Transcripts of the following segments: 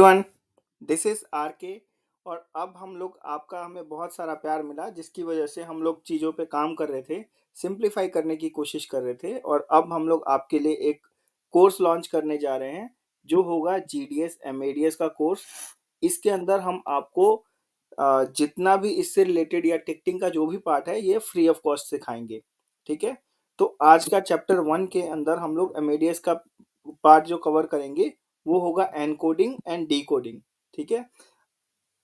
Everyone, this is are के। और अब हम लोग आपका हमें बहुत सारा प्यार मिला जिसकी वजह से हम लोग चीज़ों पे काम कर रहे थे, सिंप्लीफाई करने की कोशिश कर रहे थे। और अब हम लोग आपके लिए एक कोर्स लॉन्च करने जा रहे हैं जो होगा जीडीएस एमएडीएस का कोर्स। इसके अंदर हम आपको जितना भी इससे रिलेटेड या टिकटिंग का जो भी पार्ट है ये फ्री ऑफ कॉस्ट सिखाएंगे। ठीक है, तो आज का चैप्टर 1 के अंदर हम लोग एमएडीएस का पार्ट जो कवर करेंगे वो होगा एनकोडिंग एंड डीकोडिंग। ठीक है,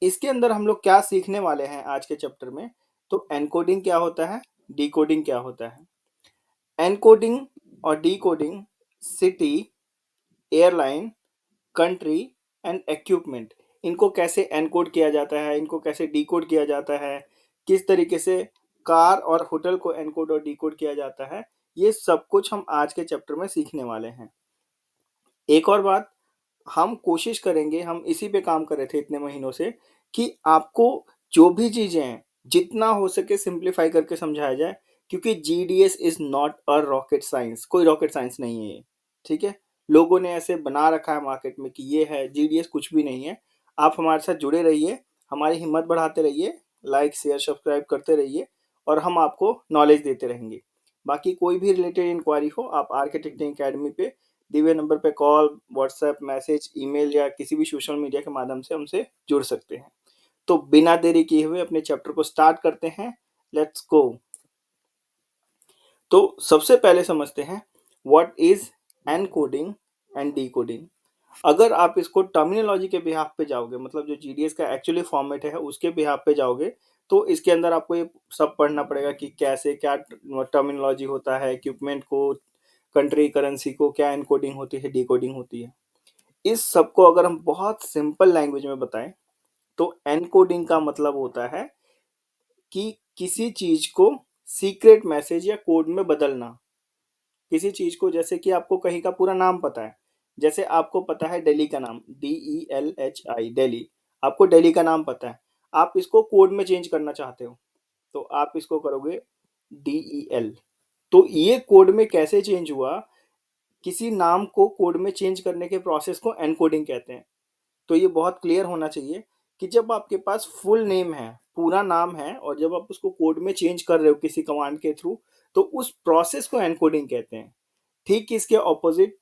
इसके अंदर हम लोग क्या सीखने वाले हैं आज के चैप्टर में। तो एनकोडिंग क्या होता है, डीकोडिंग क्या होता है। एनकोडिंग और decoding city, airline, country and equipment, इनको कैसे एनकोड किया जाता है, इनको कैसे डीकोड किया जाता है, किस तरीके से कार और होटल को एनकोड और डीकोड किया जाता है, ये सब कुछ हम आज के चैप्टर में सीखने वाले हैं। एक और बात, हम कोशिश करेंगे, हम इसी पे काम कर रहे थे इतने महीनों से, कि आपको जो भी चीजें हैं जितना हो सके सिंप्लीफाई करके समझाया जाए, क्योंकि GDS is not a rocket science, कोई रॉकेट साइंस नहीं है ये। ठीक है, लोगों ने ऐसे बना रखा है मार्केट में कि ये है जीडीएस, कुछ भी नहीं है। आप हमारे साथ जुड़े रहिए, हमारी हिम्मत बढ़ाते रहिए, लाइक शेयर सब्सक्राइब करते रहिए और हम आपको नॉलेज देते रहेंगे। बाकी कोई भी रिलेटेड इंक्वायरी हो आप आर्किटेक्टिंग एकेडमी पे दिए हुए नंबर पे कॉल, व्हाट्सएप मैसेज, ईमेल या किसी भी सोशल मीडिया के माध्यम से हमसे जुड़ सकते हैं। तो बिना देरी किए हुए अपने चैप्टर को स्टार्ट करते हैं। Let's go. तो सबसे पहले समझते हैं what is encoding and decoding. अगर आप इसको टर्मिनोलॉजी के बिहाफ पे जाओगे, मतलब जो जीडीएस का एक्चुअली फॉर्मेट है उसके बिहाफ पे जाओगे, तो इसके अंदर आपको ये सब पढ़ना पड़ेगा कि कैसे क्या टर्मिनोलॉजी होता है, इक्विपमेंट को, कंट्री करेंसी को क्या एनकोडिंग होती है, डिकोडिंग होती है। इस सब को अगर हम बहुत सिंपल लैंग्वेज में बताएं तो एनकोडिंग का मतलब होता है कि किसी चीज को सीक्रेट मैसेज या कोड में बदलना। किसी चीज को, जैसे कि आपको कहीं का पूरा नाम पता है, जैसे आपको पता है दिल्ली का नाम, DELHI, दिल्ली, आपको दिल्ली का नाम पता है, आप इसको कोड में चेंज करना चाहते हो तो आप इसको करोगे DEL। तो ये कोड में कैसे चेंज हुआ, किसी नाम को कोड में चेंज करने के प्रोसेस को एनकोडिंग कहते हैं। तो ये बहुत क्लियर होना चाहिए कि जब आपके पास फुल नेम है, पूरा नाम है, और जब आप उसको कोड में चेंज कर रहे हो किसी कमांड के थ्रू, तो उस प्रोसेस को एनकोडिंग कहते हैं। ठीक इसके ऑपोजिट,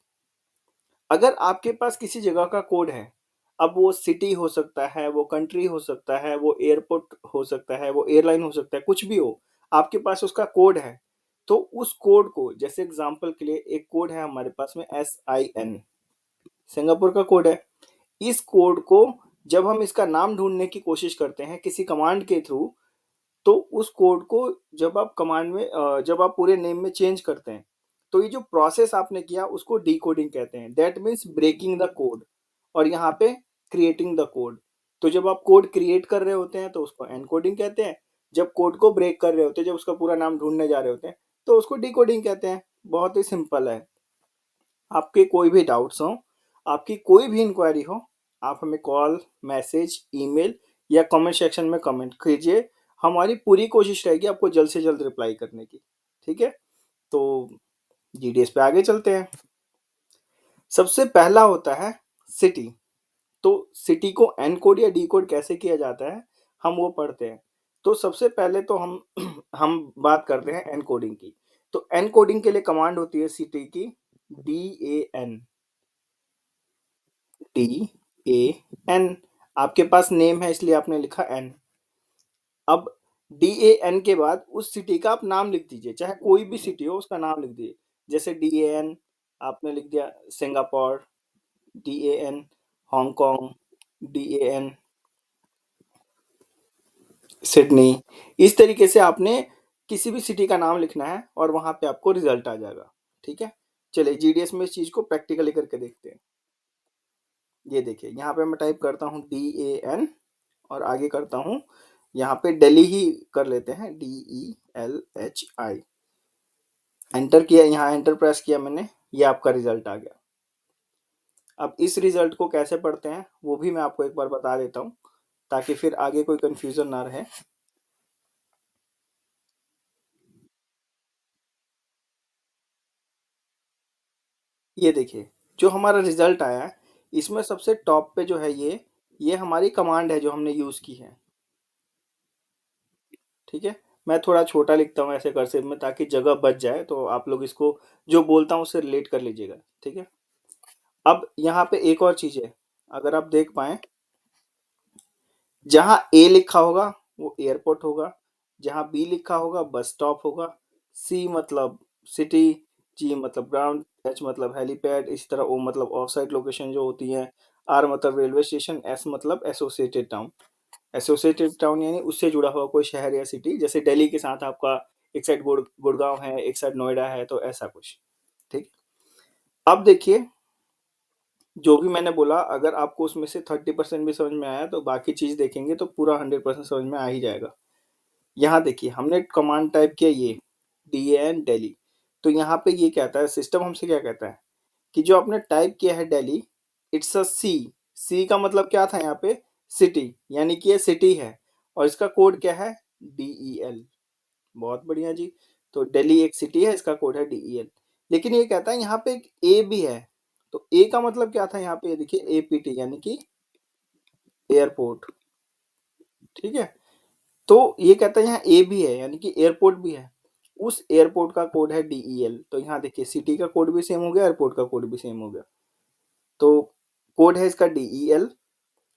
अगर आपके पास किसी जगह का कोड है, अब वो सिटी हो सकता है, वो कंट्री हो सकता है, वो एयरपोर्ट हो सकता है, वो एयरलाइन हो सकता है, कुछ भी हो, आपके पास उसका कोड है। तो उस कोड को, जैसे एग्जांपल के लिए एक कोड है हमारे पास में SIN, सिंगापुर का कोड है। इस कोड को जब हम इसका नाम ढूंढने की कोशिश करते हैं किसी कमांड के थ्रू, तो उस कोड को जब आप कमांड में जब आप पूरे नेम में चेंज करते हैं, तो ये जो प्रोसेस आपने किया उसको डिकोडिंग कहते हैं। That means breaking the code, और यहाँ पे क्रिएटिंग द कोड। तो जब आप कोड क्रिएट कर रहे होते हैं तो उसको एनकोडिंग कहते हैं, जब कोड को ब्रेक कर रहे होते हैं, जब उसका पूरा नाम ढूंढने जा रहे होते हैं, तो उसको डिकोडिंग कहते हैं। बहुत ही सिंपल है। आपके कोई भी डाउट्स हो, आपकी कोई भी इंक्वायरी हो, आप हमें कॉल, मैसेज, ईमेल या कमेंट सेक्शन में कमेंट कीजिए। हमारी पूरी कोशिश रहेगी आपको जल्द से जल्द रिप्लाई करने की। ठीक है, तो जीडीएस पे आगे चलते हैं। सबसे पहला होता है सिटी। तो सिटी को एनकोड या डीकोड कैसे किया जाता है हम वो पढ़ते हैं। तो सबसे पहले तो हम हम बात करते हैं एनकोडिंग की। तो एनकोडिंग के लिए कमांड होती है सिटी की DAN। DAN, आपके पास नेम है इसलिए आपने लिखा एन। अब DAN के बाद उस सिटी का आप नाम लिख दीजिए, चाहे कोई भी सिटी हो उसका नाम लिख दीजिए। जैसे DAN आपने लिख दिया Singapore, DAN Hong Kong, DAN Sydney. इस तरीके से आपने किसी भी सिटी का नाम लिखना है और वहां पे आपको रिजल्ट आ जाएगा। ठीक है, चलिए जीडीएस में इस चीज को प्रैक्टिकली करके देखते हैं। ये देखिए, यहाँ पे मैं टाइप करता हूँ DAN और आगे करता हूँ, यहाँ पे दिल्ली ही कर लेते हैं, DELHI। एंटर किया, यहाँ एंटर प्रेस किया मैंने, ये आपका रिजल्ट आ गया। अब इस रिजल्ट को कैसे पढ़ते हैं वो भी मैं आपको एक बार बता देता हूँ ताकि फिर आगे कोई कंफ्यूजन ना रहे। ये देखिए, जो हमारा रिजल्ट आया है इसमें सबसे टॉप पे जो है ये हमारी कमांड है जो हमने यूज़ की है, ठीक है? मैं थोड़ा छोटा लिखता हूँ ऐसे कर्सिव में ताकि जगह बच जाए, तो आप लोग इसको जो बोलता हूँ उससे रिलेट कर लीजिएगा, ठीक है? अब यहाँ पे एक और चीज़ है, अगर आप देख पाएँ, जहाँ ए लिखा होगा वो एयरपोर्ट होगा, जहाँ बी लिखा होगा बस स्टॉप होगा, सी मतलब सिटी, जी मतलब ग्राउंड, एच मतलब हेलीपैड, इसी तरह ओ मतलब ऑफ साइट लोकेशन जो होती है, आर मतलब रेलवे स्टेशन, एस मतलब एसोसिएटेड टाउन। एसोसिएटेड टाउन यानी उससे जुड़ा हुआ कोई शहर या सिटी, जैसे दिल्ली के साथ आपका एक साइड गुड़गांव है, एक साइड नोएडा है, तो ऐसा कुछ, ठीक। अब देखिए, जो भी मैंने बोला, अगर आपको उसमें से 30% भी समझ में आया तो बाकी चीज देखेंगे तो पूरा 100% समझ में आ ही जाएगा। यहाँ देखिए, हमने कमांड टाइप किया ये DAN दिल्ली, तो यहाँ पे ये कहता है, सिस्टम हमसे क्या कहता है कि जो आपने टाइप किया है दिल्ली, इट्स अ सी। सी का मतलब क्या था यहाँ पे, सिटी, यानी कि ये सिटी है, और इसका कोड क्या है, DEL। बहुत बढ़िया जी। तो दिल्ली एक सिटी है, इसका कोड है DEL। लेकिन ये कहता है यहाँ पे एक ए भी है, तो ए का मतलब क्या था यहाँ पे, ये देखिए APT यानी कि एयरपोर्ट, ठीक है। तो ये कहता है यहाँ ए भी है यानी कि एयरपोर्ट भी है, उस एयरपोर्ट का कोड है DEL। तो यहाँ देखिए, सिटी का कोड भी सेम हो गया, एयरपोर्ट का कोड भी सेम हो गया। तो कोड है इसका DEL,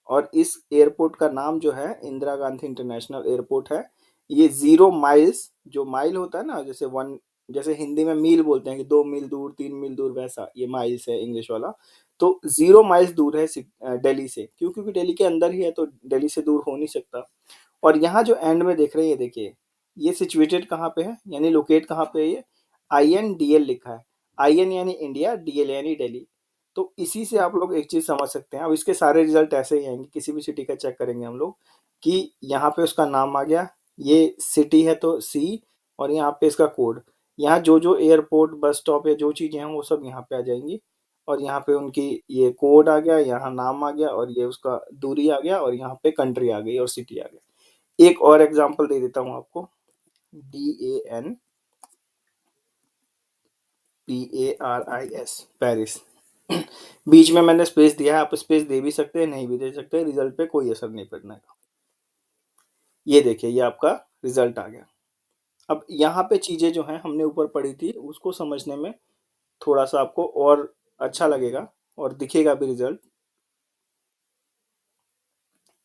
और इस एयरपोर्ट का नाम जो है इंदिरा गांधी इंटरनेशनल एयरपोर्ट है। ये 0 माइल्स, जो माइल होता है ना, जैसे वन, जैसे हिंदी में मील बोलते हैं कि 2 मील दूर, 3 मील दूर, वैसा ये माइल्स है इंग्लिश वाला। तो 0 माइल्स दूर है दिल्ली से, क्यों, क्योंकि दिल्ली के अंदर ही है, तो दिल्ली से दूर हो नहीं सकता। और यहाँ जो एंड में देख रहे हैं, ये देखिए, ये सिचुएटेड कहाँ पे है, यानी लोकेट कहाँ पे है, ये INDL लिखा है। IN यानी इंडिया, DL यानी दिल्ली। तो इसी से आप लोग एक चीज समझ सकते हैं। अब इसके सारे रिजल्ट ऐसे ही आएंगे, किसी भी सिटी का चेक करेंगे हम लोग कि यहाँ पे उसका नाम आ गया, ये सिटी है तो C, और यहाँ पे इसका कोड, यहाँ जो जो एयरपोर्ट बस स्टॉप या जो चीजें हैं वो सब यहाँ पे आ जाएंगी, और यहाँ पे उनकी ये कोड आ गया, यहाँ नाम आ गया, और ये उसका दूरी आ गया, और यहाँ पे कंट्री आ गई और सिटी आ गया। एक और एग्जांपल दे देता हूँ आपको, DANPARIS, पेरिस। बीच में मैंने स्पेस दिया है, आप स्पेस दे भी सकते हैं, नहीं भी दे सकते, रिजल्ट पे कोई असर नहीं पड़ने का। ये देखिए, ये आपका रिजल्ट आ गया। अब यहाँ पे चीजें जो हैं हमने ऊपर पढ़ी थी, उसको समझने में थोड़ा सा आपको और अच्छा लगेगा और दिखेगा भी रिजल्ट।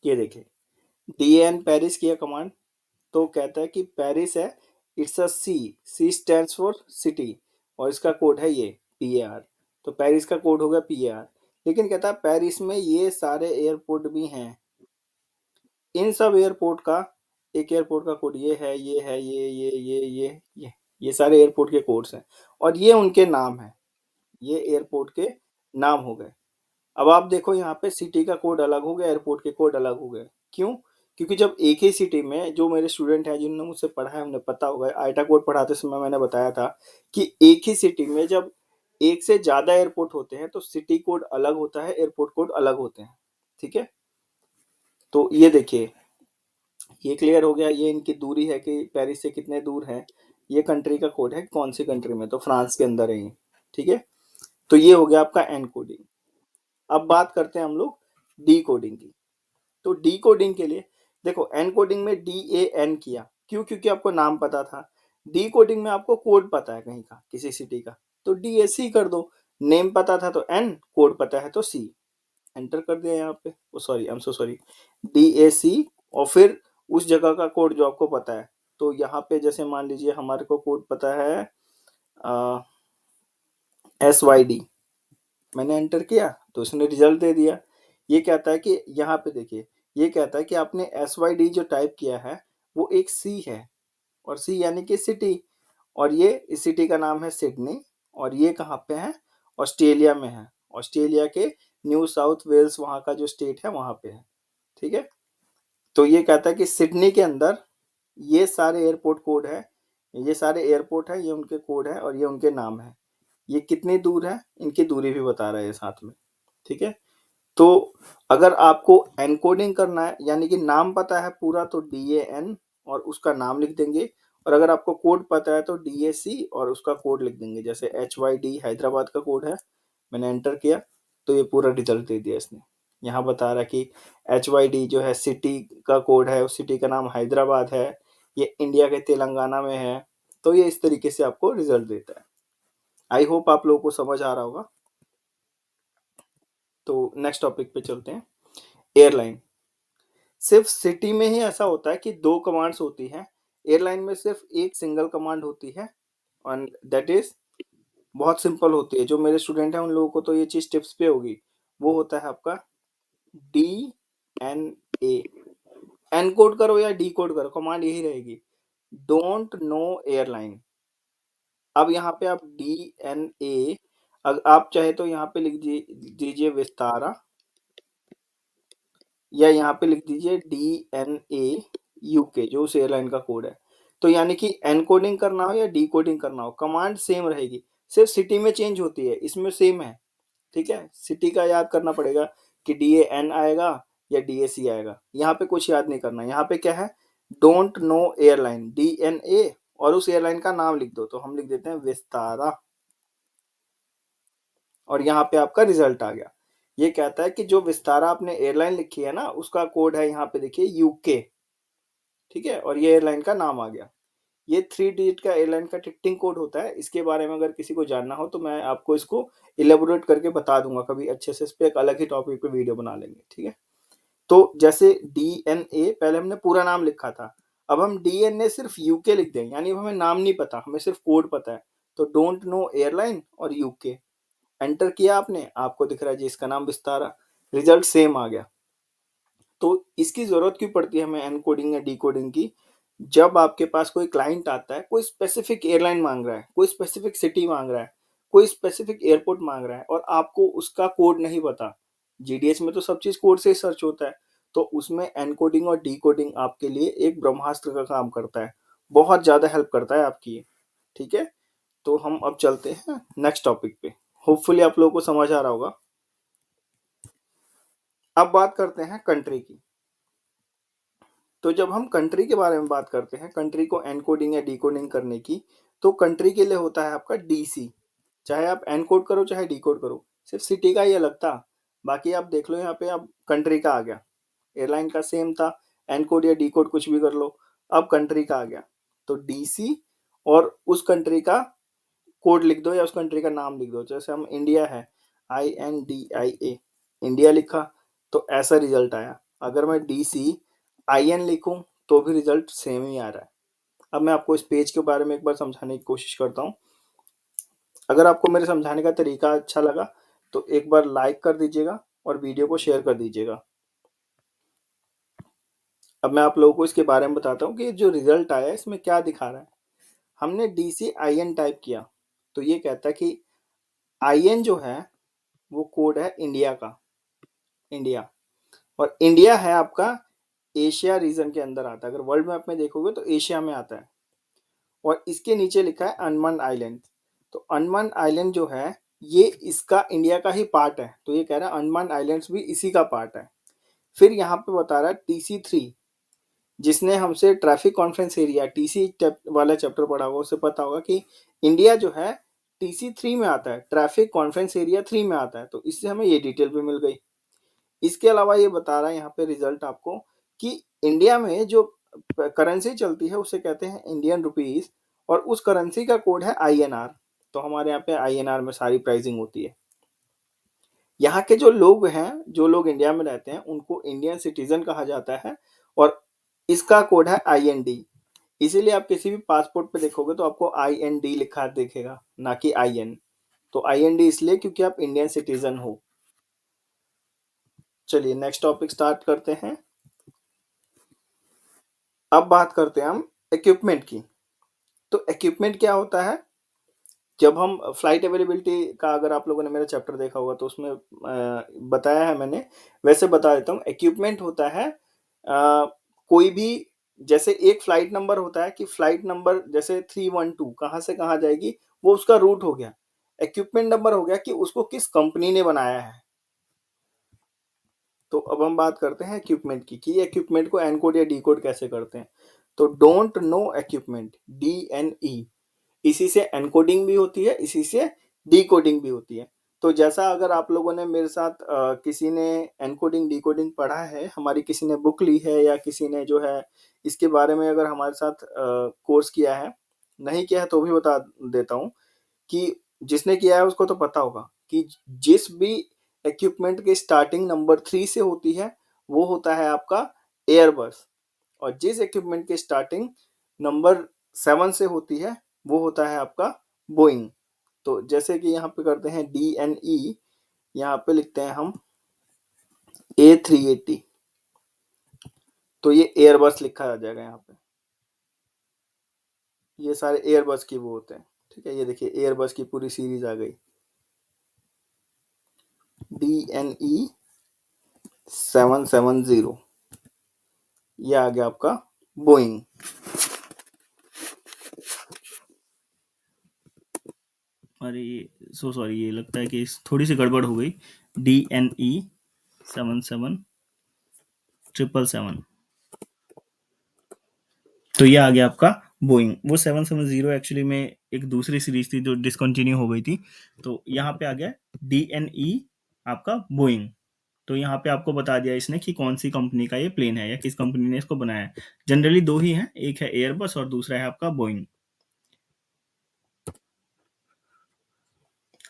ये देखिए, DAN पेरिस किया कमांड, तो कहता है कि पेरिस है, it's a C stands for city, और इसका कोड है ये PAR। तो पेरिस का कोड होगा PAR। लेकिन कहता है पेरिस में ये सारे एयरपोर्ट भी हैं, इन सब एयरपोर्ट का, एक एयरपोर्ट का कोड ये है, ये है, ये सारे एयरपोर्ट के कोड्स हैं, और ये उनके नाम हैं, ये एयरपोर्ट के नाम हो गए। अब आप देखो, यहाँ पे सिटी का कोड अलग हो गया, एयरपोर्ट के कोड अलग हो गए, क्यों, क्योंकि जब एक ही सिटी में, जो मेरे स्टूडेंट हैं जिन्होंने मुझसे पढ़ा है उन्हें पता होगा, आइटा कोड पढ़ाते समय मैंने बताया था कि एक ही सिटी में जब एक से ज्यादा एयरपोर्ट होते हैं तो सिटी कोड अलग होता है, एयरपोर्ट कोड अलग होते हैं, ठीक है। तो ये देखिए, ये क्लियर हो गया, ये इनकी दूरी है कि पेरिस से कितने दूर है, ये कंट्री का कोड है, कौन सी कंट्री में, तो फ्रांस के अंदर है ये, ठीक है। तो ये हो गया आपका एन कोडिंग। अब बात करते हैं हम लोग डी कोडिंग की। तो डी कोडिंग के लिए देखो, एन कोडिंग में DAN किया, क्यों, क्योंकि आपको नाम पता था। डी कोडिंग में आपको कोड पता है कहीं का, किसी सिटी का, तो DAC कर दो। नेम पता था तो N, कोड पता है तो C, एंटर कर दिया यहाँ पे, oh sorry, I am so sorry, DAC, और फिर उस जगह का कोड जो आपको पता है। तो यहाँ पे जैसे मान लीजिए हमारे को कोड पता है SYD, मैंने एंटर किया तो उसने रिजल्ट दे दिया। ये कहता है कि यहाँ पे देखिए, ये कहता है कि आपने SYD जो टाइप किया है वो एक सी है, और सी यानी कि सिटी, और ये इस सिटी का नाम है सिडनी, और ये कहाँ पे है, ऑस्ट्रेलिया में है, ऑस्ट्रेलिया के न्यू साउथ वेल्स वहाँ का जो स्टेट है वहाँ पे है, ठीक है। तो ये कहता है कि सिडनी के अंदर ये सारे एयरपोर्ट कोड है, ये सारे एयरपोर्ट है, ये उनके कोड है और ये उनके नाम है। ये कितनी दूर है, इनकी दूरी भी बता रहे हैं साथ में, ठीक है। तो अगर आपको एनकोडिंग करना है, यानी कि नाम पता है पूरा, तो DAN और उसका नाम लिख देंगे, और अगर आपको कोड पता है तो DAC और उसका कोड लिख देंगे। जैसे HYD हैदराबाद का कोड है, मैंने एंटर किया तो ये पूरा रिजल्ट दे दिया इसने। यहाँ बता रहा है कि HYD जो है सिटी का कोड है, उस सिटी का नाम हैदराबाद है, ये इंडिया के तेलंगाना में है। तो ये इस तरीके से आपको रिजल्ट देता है। आई होप आप लोगों को समझ आ रहा होगा। तो नेक्स्ट टॉपिक पे चलते हैं। एयरलाइन। सिर्फ सिटी में ही ऐसा होता है कि दो कमांड्स होती हैं, एयरलाइन में सिर्फ एक सिंगल कमांड होती है, एंड दैट इज बहुत सिंपल होती है। जो मेरे स्टूडेंट हैं उन लोगों को तो ये चीज टिप्स पे होगी। वो होता है आपका DNA। एनकोड करो या डी कोड करो, कमांड यही रहेगी, डोंट नो एयरलाइन। अब यहाँ पे आप DNA, आप चाहे तो यहाँ पे लिख दीजिए विस्तारा, या यहाँ पे लिख दीजिए DNA UK, जो उस एयरलाइन का कोड है। तो यानी कि एनकोडिंग करना हो या डीकोडिंग करना हो, कमांड सेम रहेगी, सिर्फ सिटी में चेंज होती है, इसमें सेम है। ठीक है, सिटी का याद करना पड़ेगा कि DAN आएगा या DAC आएगा, यहाँ पे कुछ याद नहीं करना। यहाँ पे क्या है, डोंट नो एयरलाइन, DNA, और उस एयरलाइन का नाम लिख दो। तो हम लिख देते हैं विस्तारा, और यहाँ पे आपका रिजल्ट आ गया। ये कहता है कि जो विस्तारा आपने एयरलाइन लिखी है ना, उसका कोड है यहाँ पे देखिए UK। ठीक है, और ये एयरलाइन का नाम आ गया। ये 3 डिजिट का एयरलाइन का टिकटिंग कोड होता है। इसके बारे में अगर किसी को जानना हो तो मैं आपको इसको इलेबोरेट करके बता दूंगा कभी अच्छे से, इस पे एक अलग ही टॉपिक पे वीडियो बना लेंगे। ठीक है, तो जैसे DNA पहले हमने पूरा नाम लिखा था, अब हम DNA सिर्फ UK लिख दें, यानी हमें नाम नहीं पता, हमें सिर्फ कोड पता है। तो डोंट नो एयरलाइन और UK एंटर किया आपने, आपको दिख रहा है जी इसका नाम विस्तारा, रिजल्ट सेम आ गया। तो इसकी जरूरत क्यों पड़ती है हमें एनकोडिंग या डिकोडिंग की? जब आपके पास कोई क्लाइंट आता है, कोई स्पेसिफिक एयरलाइन मांग रहा है, कोई स्पेसिफिक सिटी मांग रहा है, कोई स्पेसिफिक एयरपोर्ट मांग रहा है, और आपको उसका कोड नहीं पता, GDS में तो सब चीज कोड से ही सर्च होता है, तो उसमें एनकोडिंग और डिकोडिंग आपके लिए एक ब्रह्मास्त्र का काम करता है, बहुत ज्यादा हेल्प करता है आपकी। ठीक है, तो हम अब चलते हैं नेक्स्ट टॉपिक पे। होपफुली आप लोगों को समझ आ रहा होगा। अब बात करते हैं कंट्री की। तो जब हम कंट्री के बारे में बात करते हैं, कंट्री को एनकोडिंग या डिकोडिंग करने की, तो कंट्री के लिए होता है आपका DC। चाहे आप एनकोड करो चाहे डिकोड करो, सिर्फ सिटी का ही अलग था, बाकी आप देख लो यहाँ पे अब कंट्री का आ गया। एयरलाइन का सेम था, एनकोड या डिकोड कुछ भी कर लो, अब कंट्री का आ गया। तो DC और उस कंट्री का कोड लिख दो या उस कंट्री का नाम लिख दो। जैसे हम इंडिया है, INDIA, इंडिया लिखा तो ऐसा रिजल्ट आया। अगर मैं DCIN लिखूं तो भी रिजल्ट सेम ही आ रहा है। अब मैं आपको इस पेज के बारे में एक बार समझाने की कोशिश करता हूँ। अगर आपको मेरे समझाने का तरीका अच्छा लगा तो एक बार लाइक कर दीजिएगा और वीडियो को शेयर कर दीजिएगा। अब मैं आप लोगों को इसके बारे में बताता हूँ कि जो रिजल्ट आया है इसमें क्या दिखा रहा है। हमने DCIN टाइप किया तो ये कहता है कि IN जो है वो कोड है इंडिया का, इंडिया, और इंडिया है आपका एशिया रीजन के अंदर आता है। अगर वर्ल्ड मैप में देखोगे तो एशिया में आता है, और इसके नीचे लिखा है अंडमान आइलैंड। तो अंडमान आइलैंड जो है ये इसका इंडिया का ही पार्ट है, तो ये कह रहा है अंडमान आइलैंड्स भी इसी का पार्ट है। फिर यहाँ पे बता रहा है TC3, जिसने हमसे ट्रैफिक कॉन्फ्रेंस एरिया TC वाला चैप्टर पढ़ा होगा उसे पता होगा कि इंडिया जो है TC3 में आता है, ट्रैफिक कॉन्फ्रेंस एरिया 3 में आता है, तो इससे हमें ये डिटेल भी मिल गई। इसके अलावा ये बता रहा है यहाँ पे रिजल्ट आपको कि इंडिया में जो करेंसी चलती है उसे कहते हैं इंडियन रुपीस, और उस करेंसी का कोड है INR। तो हमारे यहाँ पे INR में सारी प्राइसिंग होती है। यहाँ के जो लोग हैं, जो लोग इंडिया में रहते हैं, उनको इंडियन सिटीजन कहा जाता है, और इसका कोड है IND। इसीलिए आप किसी भी पासपोर्ट पे देखोगे तो आपको IND लिखा दिखेगा, ना कि IN। तो IND इसलिए क्योंकि आप इंडियन सिटीजन हो। चलिए नेक्स्ट टॉपिक स्टार्ट करते हैं। अब बात करते हैं हम इक्विपमेंट की। तो इक्विपमेंट क्या होता है? जब हम फ्लाइट अवेलेबिलिटी का, अगर आप लोगों ने मेरा चैप्टर देखा होगा तो उसमें बताया है मैंने, वैसे बता देता हूँ। इक्विपमेंट होता है कोई भी, जैसे एक फ्लाइट नंबर होता है कि फ्लाइट नंबर जैसे 312 कहाँ से कहाँ जाएगी, वो उसका रूट हो गया। इक्विपमेंट नंबर हो गया कि उसको किस कंपनी ने बनाया है। तो अब हम बात करते हैं इक्विपमेंट की कि इक्विपमेंट को एनकोड या डिकोड कैसे करते हैं। तो डोंट नो इक्विपमेंट, DNE, इसी से एनकोडिंग भी होती है, इसी से डिकोडिंग भी होती है। तो जैसा अगर आप लोगों ने मेरे साथ किसी ने एनकोडिंग डिकोडिंग पढ़ा है, हमारी किसी ने बुक ली है या किसी ने जो है इसके बारे में अगर हमारे साथ कोर्स किया है, नहीं किया है तो भी बता देता हूँ कि जिसने किया है उसको तो पता होगा कि जिस भी इक्विपमेंट की स्टार्टिंग नंबर 3 से होती है, वो होता है आपका एयरबस, और जिस इक्विपमेंट की स्टार्टिंग नंबर 7 से होती है, वो होता है आपका बोइंग। तो जैसे कि यहाँ पे करते हैं DNE, यहाँ पे लिखते हैं हम A380, तो ये एयरबस लिखा आ जाएगा यहाँ पे। ये सारे एयरबस की वो होते हैं, ठीक है। ये देखिए एयरबस की पूरी सीरीज आ गई, DNE 770, ये आ गया आपका बोइंग। अरे सो सॉरी, ये लगता है कि थोड़ी सी गड़बड़ हो गई। DNE 77777, तो ये आ गया आपका बोइंग। वो 770 एक्चुअली में एक दूसरी सीरीज थी जो डिसकंटिन्यू हो गई थी, तो यहाँ पे आ गया DNE आपका बोइंग। तो यहाँ पे आपको बता दिया इसने कि कौन सी कंपनी का ये प्लेन है या किस कंपनी ने इसको बनाया है। जनरली दो ही हैं, एक है एयरबस और दूसरा है आपका बोइंग।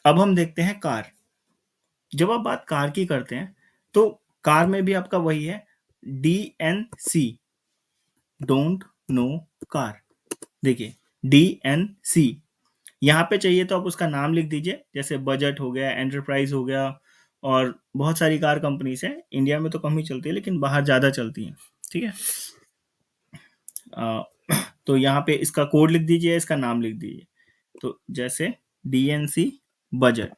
अब हम देखते हैं कार। जब आप बात कार की करते हैं तो कार में भी आपका वही है, DNC, डोंट नो कार। देखिए DNC, यहाँ पे चाहिए तो आप उसका नाम लिख दीजिए, जैसे बजट हो गया, एंटरप्राइज हो गया, और बहुत सारी कार कंपनीज हैं। इंडिया में तो कम ही चलती है लेकिन बाहर ज़्यादा चलती हैं, ठीक है। अ, तो यहाँ पे इसका कोड लिख दीजिए, इसका नाम लिख दीजिए। तो जैसे DNC बजट,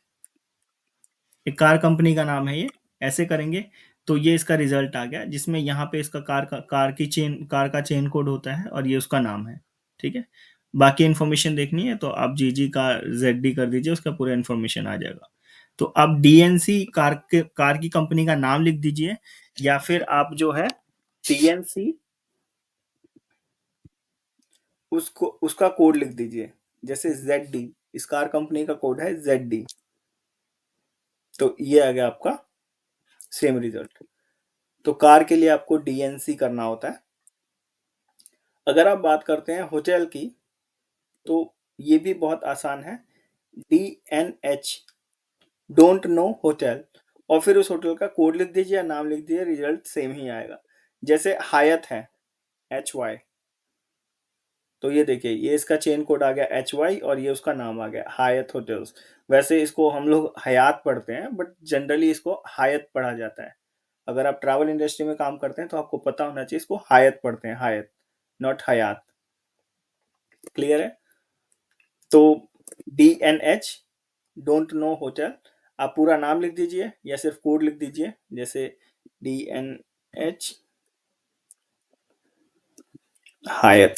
एक कार कंपनी का नाम है ये। ऐसे करेंगे तो ये इसका रिजल्ट आ गया, जिसमें यहाँ पे इसका कार का चेन कोड होता है और ये उसका नाम है, ठीक है। बाकी इन्फॉर्मेशन देखनी है तो आप GG का ZD कर दीजिए, उसका पूरा इन्फॉर्मेशन आ जाएगा। तो आप DNC कार की कंपनी का नाम लिख दीजिए, या फिर आप जो है DNC उसको उसका कोड लिख दीजिए, जैसे ZD, इस कार कंपनी का कोड है ZD। तो ये आ गया आपका सेम रिजल्ट। तो कार के लिए आपको DNC करना होता है। अगर आप बात करते हैं होटल की, तो ये भी बहुत आसान है, DNH, डोंट नो होटल, और फिर उस होटल का कोड लिख दीजिए या नाम लिख दीजिए, रिजल्ट सेम ही आएगा। जैसे हायत है, HY, तो ये देखिए ये इसका चेन कोड आ गया HY और ये उसका नाम आ गया हायत होटल्स। वैसे इसको हम लोग हयात पढ़ते हैं, बट जनरली इसको हायत पढ़ा जाता है। अगर आप ट्रैवल इंडस्ट्री में काम करते हैं तो आपको पता होना चाहिए इसको हायत पढ़ते हैं, हायत, नॉट हयात। क्लियर है? तो DNH, डोंट नो होटल, आप पूरा नाम लिख दीजिए या सिर्फ कोड लिख दीजिए, जैसे DNH हायत।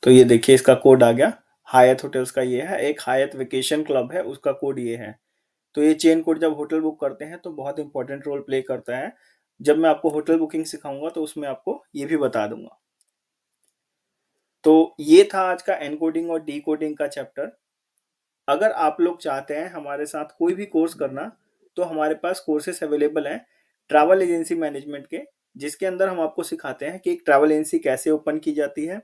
तो ये देखिए इसका कोड आ गया, हायत होटल्स का ये है, एक हायत वेकेशन क्लब है उसका कोड ये है। तो ये चेन कोड जब होटल बुक करते हैं तो बहुत इंपॉर्टेंट रोल प्ले करता है। जब मैं आपको होटल बुकिंग सिखाऊंगा तो उसमें आपको ये भी बता दूंगा। तो ये था आज का एनकोडिंग और डीकोडिंग का चैप्टर। अगर आप लोग चाहते हैं हमारे साथ कोई भी कोर्स करना, तो हमारे पास कोर्सेस अवेलेबल हैं ट्रैवल एजेंसी मैनेजमेंट के, जिसके अंदर हम आपको सिखाते हैं कि एक ट्रैवल एजेंसी कैसे ओपन की जाती है,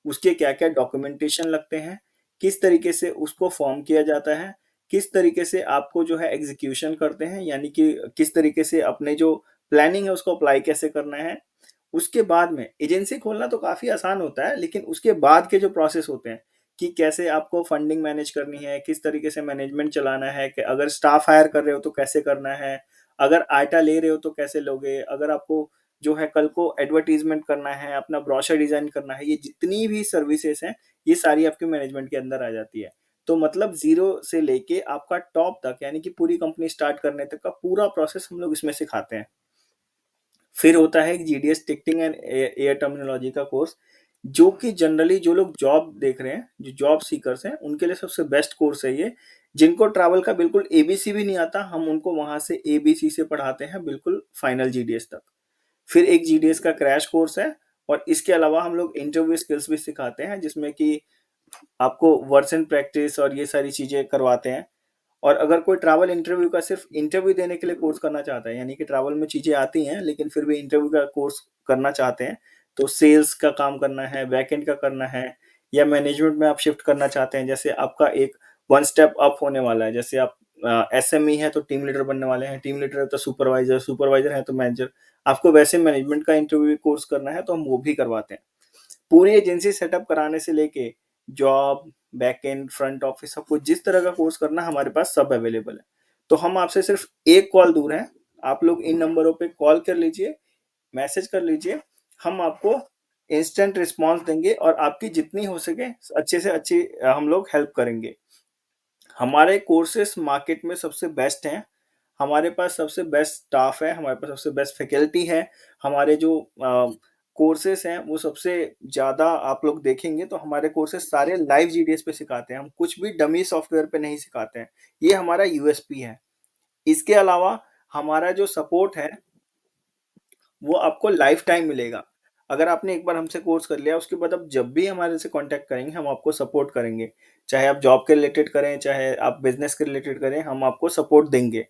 उसके क्या क्या डॉक्यूमेंटेशन लगते हैं, किस तरीके से उसको फॉर्म किया जाता है, किस तरीके से आपको जो है एग्जीक्यूशन करते हैं, यानी कि किस तरीके से अपने जो प्लानिंग है उसको अप्लाई कैसे करना है। उसके बाद में एजेंसी खोलना तो काफ़ी आसान होता है, लेकिन उसके बाद के जो प्रोसेस होते हैं कि कैसे आपको फंडिंग मैनेज करनी है, किस तरीके से मैनेजमेंट चलाना है, कि अगर स्टाफ हायर कर रहे हो तो कैसे करना है, अगर आइटा ले रहे हो तो कैसे लोगे, अगर आपको जो है कल को एडवर्टीजमेंट करना है, अपना ब्रोशर डिजाइन करना है, ये जितनी भी सर्विसेज हैं ये सारी आपके मैनेजमेंट के अंदर आ जाती है। तो मतलब जीरो से लेके आपका टॉप तक, यानी कि पूरी कंपनी स्टार्ट करने तक का पूरा प्रोसेस हम लोग इसमें सिखाते हैं। फिर होता है GDS ticketing and air terminology का कोर्स, जो कि जनरली जो लोग जॉब देख रहे हैं, जो जॉब सीकर्स हैं, उनके लिए सबसे बेस्ट कोर्स है ये। जिनको ट्रैवल का बिल्कुल ABC भी नहीं आता, हम उनको वहां से ABC से पढ़ाते हैं बिल्कुल फाइनल GDS तक। फिर एक GDS का क्रैश कोर्स है, और इसके अलावा हम लोग इंटरव्यू स्किल्स भी सिखाते हैं, जिसमें कि आपको वर्ड्स एंड प्रैक्टिस और ये सारी चीजें करवाते हैं। और अगर कोई ट्रैवल इंटरव्यू का सिर्फ इंटरव्यू देने के लिए कोर्स करना चाहता है, यानी कि ट्रैवल में चीज़ें आती हैं लेकिन फिर भी इंटरव्यू का कोर्स करना चाहते हैं, तो सेल्स का काम करना है, बैकएंड का करना है, या मैनेजमेंट में आप शिफ्ट करना चाहते हैं, जैसे आपका एक वन स्टेप अप होने वाला है, जैसे आप एसएमई है तो टीम लीडर बनने वाले हैं, टीम लीडर है तो सुपरवाइजर, सुपरवाइजर है तो मैनेजर, आपको वैसे मैनेजमेंट का इंटरव्यू कोर्स करना है तो हम वो भी करवाते हैं। पूरी एजेंसी सेटअप कराने से लेके जॉब, बैकएंड, फ्रंट ऑफिस, सब कुछ जिस तरह का कोर्स करना हमारे पास सब अवेलेबल है। तो हम आपसे सिर्फ एक कॉल दूर हैं, आप लोग इन नंबरों पे कॉल कर लीजिए, मैसेज कर लीजिए, हम आपको इंस्टेंट रिस्पॉन्स देंगे और आपकी जितनी हो सके अच्छे से अच्छी हम लोग हेल्प करेंगे। हमारे कोर्सेस मार्केट में सबसे बेस्ट हैं, हमारे पास सबसे बेस्ट स्टाफ है, हमारे पास सबसे बेस्ट फैकल्टी है, हमारे जो कोर्सेस हैं वो सबसे ज़्यादा आप लोग देखेंगे तो हमारे कोर्सेस सारे लाइव जीडीएस पे सिखाते हैं, हम कुछ भी डमी सॉफ्टवेयर पे नहीं सिखाते हैं, ये हमारा यूएसपी है। इसके अलावा हमारा जो सपोर्ट है वो आपको लाइफ टाइम मिलेगा। अगर आपने एक बार हमसे कोर्स कर लिया उसके बाद आप जब भी हमारे से कांटेक्ट करेंगे हम आपको सपोर्ट करेंगे, चाहे आप जॉब के रिलेटेड करें चाहे आप बिजनेस के रिलेटेड करें, हम आपको सपोर्ट देंगे।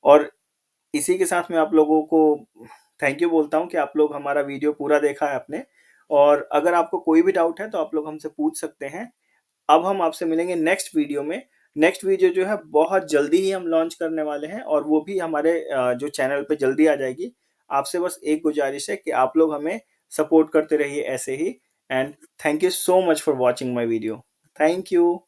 और इसी के साथ मैं आप लोगों को थैंक यू बोलता हूँ कि आप लोग हमारा वीडियो पूरा देखा है आपने, और अगर आपको कोई भी डाउट है तो आप लोग हमसे पूछ सकते हैं। अब हम आपसे मिलेंगे नेक्स्ट वीडियो में। नेक्स्ट वीडियो जो है बहुत जल्दी ही हम लॉन्च करने वाले हैं और वो भी हमारे जो चैनल पे जल्दी आ जाएगी। आपसे बस एक गुजारिश है कि आप लोग हमें सपोर्ट करते रहिए ऐसे ही। And thank you so much for watching my video. Thank you.